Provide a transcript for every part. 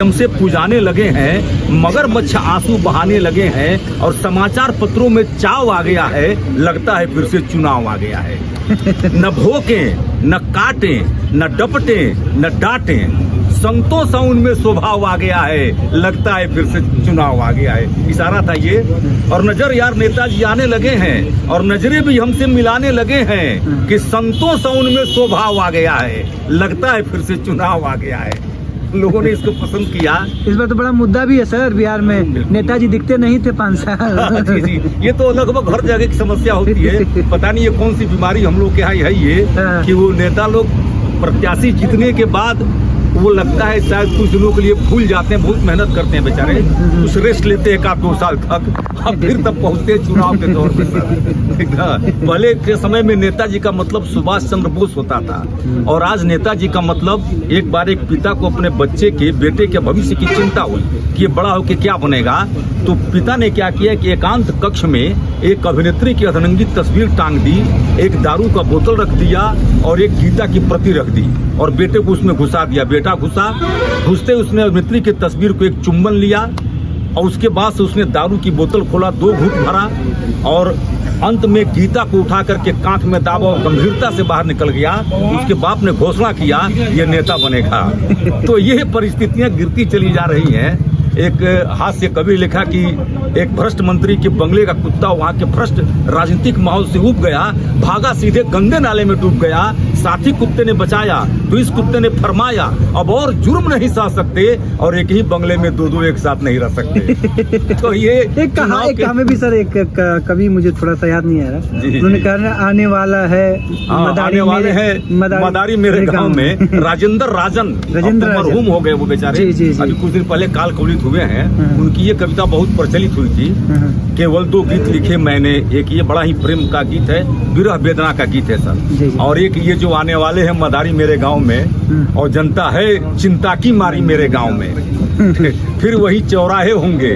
हमसे पुजाने लगे हैं, मगरमच्छ आंसू बहाने लगे हैं और समाचार पत्रों में चाव आ गया है। लगता है फिर से चुनाव आ गया है। न भोंकें, न काटें, न डपटें, न डांटें, संतों सा उनमें स्वभाव आ गया है। लगता है फिर से चुनाव आ गया है। इशारा था ये। और नजर यार नेताजी आने लगे हैं और नजरें भी हमसे मिलाने लगे हैं कि संतों सा उनमें स्वभाव आ गया है। लगता है फिर से चुनाव आ गया है। लोगों ने इसको पसंद किया। इस बार तो बड़ा मुद्दा भी है सर बिहार में, नेताजी दिखते नहीं थे 5 साल। जी जी, ये तो लगभग हर जगह की समस्या होती है। पता नहीं ये कौन सी बीमारी हम लोग के यहाँ है ये कि वो नेता लोग प्रत्याशी जीतने के बाद वो लगता है शायद कुछ दिनों के लिए भूल जाते हैं। बहुत मेहनत करते हैं बेचारे, कुछ रेस्ट लेते हैं 1-2 साल तक, अब फिर तब पहुंचते हैं चुनाव के दौर पे। पहले के समय में नेताजी का मतलब सुभाष चंद्र बोस होता था और आज नेताजी का मतलब एक बार एक पिता को अपने बच्चे के बेटे के भविष्य की चिंता हुई कि ये बड़ा होकर क्या बनेगा। तो पिता ने क्या किया कि एकांत कक्ष में एक अभिनेत्री की अर्धनंगी तस्वीर टांग दी, एक दारू का बोतल रख दिया और एक गीता की प्रति रख दी और बेटे को उसमें घुसा दिया। बेटा घुसते उसने अभिनेत्री की तस्वीर को एक चुंबन लिया और उसके बाद से उसने दारू की बोतल खोला, 2 घूंट भरा और अंत में गीता को उठा करके कांख में दाबा और गंभीरता से बाहर निकल गया। उसके बाप ने घोषणा किया ये नेता बनेगा। तो ये परिस्थितियां गिरती चली जा रही हैं। एक हास्य कवि लिखा कि एक भ्रष्ट मंत्री के बंगले का कुत्ता वहाँ के भ्रष्ट राजनीतिक माहौल से उब गया, भागा सीधे गंदे नाले में डूब गया। साथी कुत्ते ने बचाया तो इस कुत्ते ने फरमाया अब और जुर्म नहीं सह सकते और एक ही बंगले में 2 एक साथ नहीं रह सकते। तो ये एक कहा में भी सर एक कवि मुझे थोड़ा सा याद नहीं आ रहा, उन्होंने कहा आने वाला है आने वाले हैं मदारी मेरे गांव में। राजेंद्र राजन मरहूम हो गए वो बेचारे, अभी कुछ दिन पहले काल कवलित हुए हैं। उनकी ये कविता बहुत प्रचलित हुई थी। केवल 2 गीत लिखे मैंने, एक ये बड़ा ही प्रेम का गीत है, विरह वेदना का गीत है सर, और एक ये जो आने वाले हैं मदारी मेरे गांव में और जनता है चिंता की मारी मेरे गांव में। फिर वही चौराहे होंगे,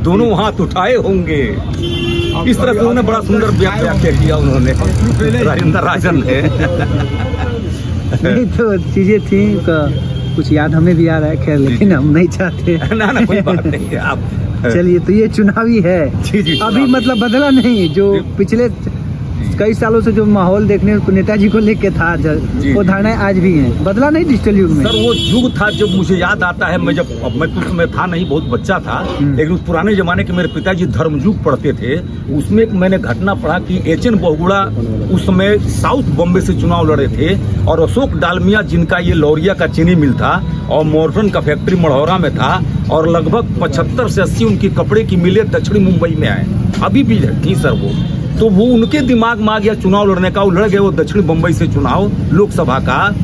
दोनों हाथ उठाए होंगे। इस तरह से उन्होंने बड़ा सुंदर व्याख्या किया उन्होंने, राजेंद्र राजन ने। नहीं तो चीजें थी कुछ याद हमें भी आ रहा है, खैर लेकिन हम नहीं चाहते। ना कोई बात नहीं है आप। चलिए तो ये चुनावी है जी, अभी मतलब बदला नहीं, जो पिछले कई सालों से जो माहौल देखने को नेताजी को लेके था वो धारणाएं आज भी हैं, बदला नहीं डिजिटल युग में। सर वो युग था जब मुझे याद आता है, मैं तो उस समय था नहीं, बहुत बच्चा था, लेकिन उस पुराने जमाने के मेरे पिताजी धर्मयुग पढ़ते थे। उसमें मैंने घटना पढ़ा कि एचएन बहुगुणा उस समय साउथ बॉम्बे से चुनाव लड़े थे और अशोक डालमिया जिनका ये लौरिया का चीनी मिल था और मॉर्फन का फैक्ट्री मढ़ौरा में था और लगभग 75 से 80 उनकी कपड़े की मिलें दक्षिणी मुंबई में आए, अभी भी थी सर वो। तो वो उनके दिमाग में आ गया चुनाव लड़ने का, वो लड़ गए वो दक्षिण बम्बई से चुनाव लोकसभा का।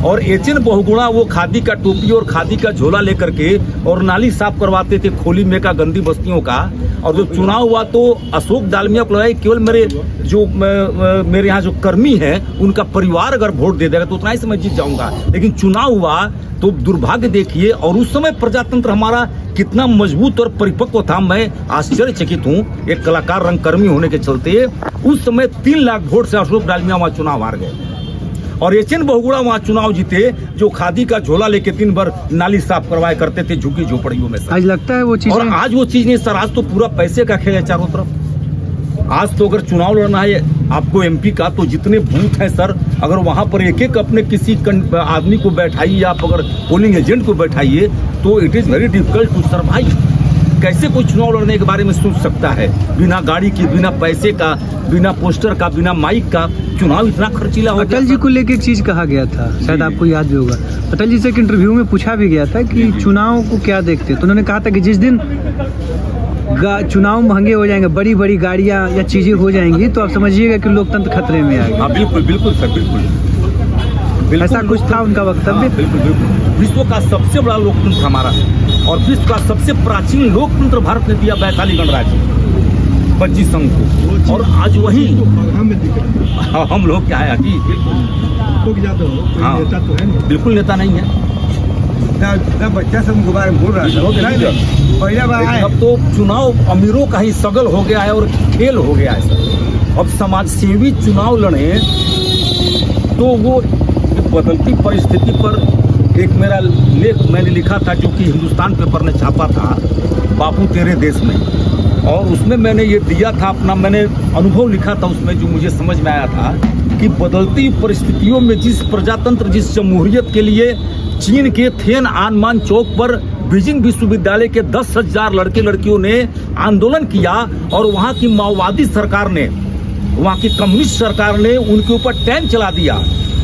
और एचएन बहुगुणा वो खादी का टोपी और खादी का झोला लेकर के और नाली साफ करवाते थे खोली में का गंदी बस्तियों का। और जब चुनाव हुआ तो अशोक डालमिया को लगा केवल मेरे यहाँ जो कर्मी है उनका परिवार अगर वोट दे देगा तो उतना ही समय जीत जाऊंगा। लेकिन चुनाव हुआ तो दुर्भाग्य देखिए, और उस समय प्रजातंत्र हमारा कितना मजबूत और परिपक्व था, मैं आश्चर्यचकित हूँ एक कलाकार रंगकर्मी होने के चलते। उस समय 3 लाख वोट से अशोक डालमिया वहाँ चुनाव हार गए और एचएन बहुगुणा वहाँ चुनाव जीते जो खादी का झोला लेके 3 बार नाली साफ करवाया करते थे झुकी झोपड़ियों में। आज लगता है वो चीज, और आज वो चीज नहीं सर, आज तो पूरा पैसे का खेल है चारों तरफ। आज तो अगर चुनाव लड़ना है आपको एमपी का तो जितने बूथ हैं सर, अगर वहां पर एक अपने किसी आदमी को बैठाइए, आप अगर पोलिंग एजेंट को बैठाइए तो it is very difficult to survive. कैसे कोई चुनाव लड़ने के बारे में सोच सकता है बिना गाड़ी की, बिना पैसे का, बिना पोस्टर का, बिना माइक का? चुनाव इतना खर्चीला हो गया। अटल जी को लेकर एक चीज कहा गया था, शायद आपको याद भी होगा, अटल जी से एक इंटरव्यू में पूछा भी गया था कि चुनाव को क्या देखते, तो उन्होंने कहा था कि जिस दिन चुनाव महंगे हो जाएंगे, बड़ी बड़ी गाड़ियां या चीजें हो जाएंगी तो आप समझिएगा कि लोकतंत्र खतरे में आ गया। बिल्कुल बिल्कुल सर, बिल्कुल ऐसा कुछ था उनका वक्तव्य। बिल्कुल बिल्कुल। विश्व का सबसे बड़ा लोकतंत्र हमारा और विश्व का सबसे प्राचीन लोकतंत्र भारत ने दिया वैशाली गणराज्य 25 संघ को, और आज वही हम लोग क्या है अभी बिल्कुल नेता नहीं है। बच्चा सब के बारे में बोल रहा है। अब तो चुनाव अमीरों का ही सगल हो गया है और खेल हो गया है सर। अब समाज सेवी चुनाव लड़े तो वो बदलती परिस्थिति पर एक मेरा लेख मैंने लिखा था जो कि हिंदुस्तान पेपर ने छापा था, बापू तेरे देश में, और उसमें मैंने ये दिया था अपना, मैंने अनुभव लिखा था उसमें, जो मुझे समझ में आया था कि बदलती परिस्थितियों में जिस प्रजातंत्र, जिस जमहूरियत के लिए चीन के थिएनआनमेन चौक पर बीजिंग विश्वविद्यालय के 10,000 लड़के लड़कियों ने आंदोलन किया और वहाँ की माओवादी सरकार ने, वहाँ की कम्युनिस्ट सरकार ने उनके ऊपर टैंक चला दिया,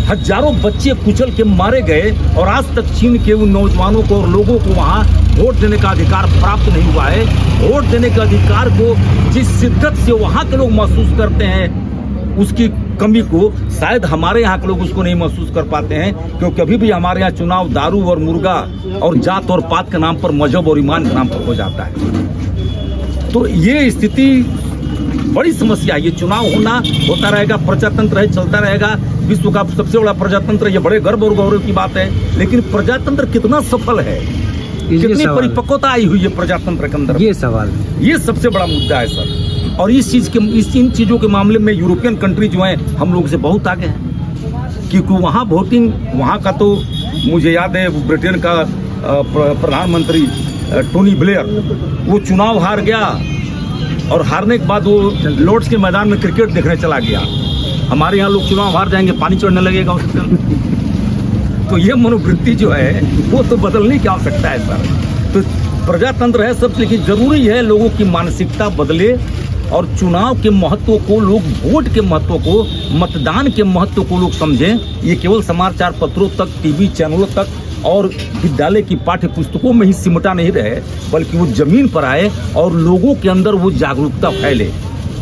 हजारों बच्चे कुचल के मारे गए और आज तक चीन के उन नौजवानों को और लोगों को वहाँ वोट देने का अधिकार प्राप्त नहीं हुआ है। वोट देने के अधिकार को जिस शिद्दत से वहाँ के लोग महसूस करते हैं, उसकी कमी को शायद हमारे यहाँ के लोग उसको नहीं महसूस कर पाते हैं, क्योंकि अभी भी हमारे यहाँ चुनाव दारू और मुर्गा और जात और पात के नाम पर, मजहब और ईमान के नाम पर हो जाता है। तो ये स्थिति बड़ी समस्या है। ये चुनाव होता रहेगा, प्रजातंत्र है, चलता रहेगा, विश्व का सबसे बड़ा प्रजातंत्र, ये बड़े गर्व और गौरव की बात है। लेकिन प्रजातंत्र कितना सफल है, कितनी परिपक्वता आई हुई है प्रजातंत्र के अंदर, ये सवाल, ये सबसे बड़ा मुद्दा है सर। और इन चीज़ों के मामले में यूरोपियन कंट्री जो हैं हम लोग से बहुत आगे हैं, क्योंकि वहाँ वोटिंग, वहाँ का तो मुझे याद है ब्रिटेन का प्रधानमंत्री टोनी ब्लेयर, वो चुनाव हार गया और हारने के बाद वो लॉर्ड्स के मैदान में क्रिकेट देखने चला गया। हमारे यहाँ लोग चुनाव हार जाएंगे, पानी चढ़ने लगेगा उसके तो ये मनोवृत्ति जो है वो तो बदलने की आवश्यकता है सर। तो प्रजातंत्र है सब, लेकिन जरूरी है लोगों की मानसिकता बदले और चुनाव के महत्व को लोग, वोट के महत्व को, मतदान के महत्व को लोग समझें। ये केवल समाचार पत्रों तक, टीवी चैनलों तक और विद्यालय की पाठ्य पुस्तकों में ही सिमटा नहीं रहे, बल्कि वो जमीन पर आए और लोगों के अंदर वो जागरूकता फैले।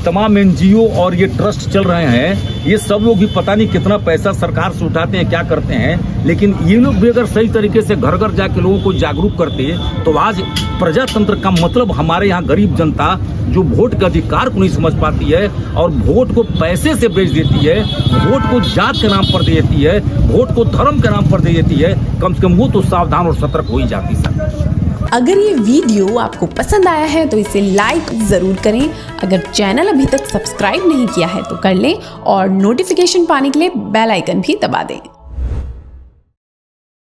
तमाम एनजीओ और ये ट्रस्ट चल रहे हैं, ये सब लोग भी पता नहीं कितना पैसा सरकार से उठाते हैं, क्या करते हैं, लेकिन ये लोग भी अगर सही तरीके से घर घर जाके लोगों को जागरूक करते तो आज प्रजातंत्र का मतलब हमारे यहाँ गरीब जनता जो वोट के अधिकार को नहीं समझ पाती है और वोट को पैसे से बेच देती है, वोट को जात के नाम पर दे देती है, वोट को धर्म के नाम पर दे देती है, कम से कम वो तो सावधान और सतर्क हो ही जाती सर। अगर ये वीडियो आपको पसंद आया है तो इसे लाइक ज़रूर करें। अगर चैनल अभी तक सब्सक्राइब नहीं किया है तो कर लें और नोटिफिकेशन पाने के लिए बेल आइकन भी दबा दें।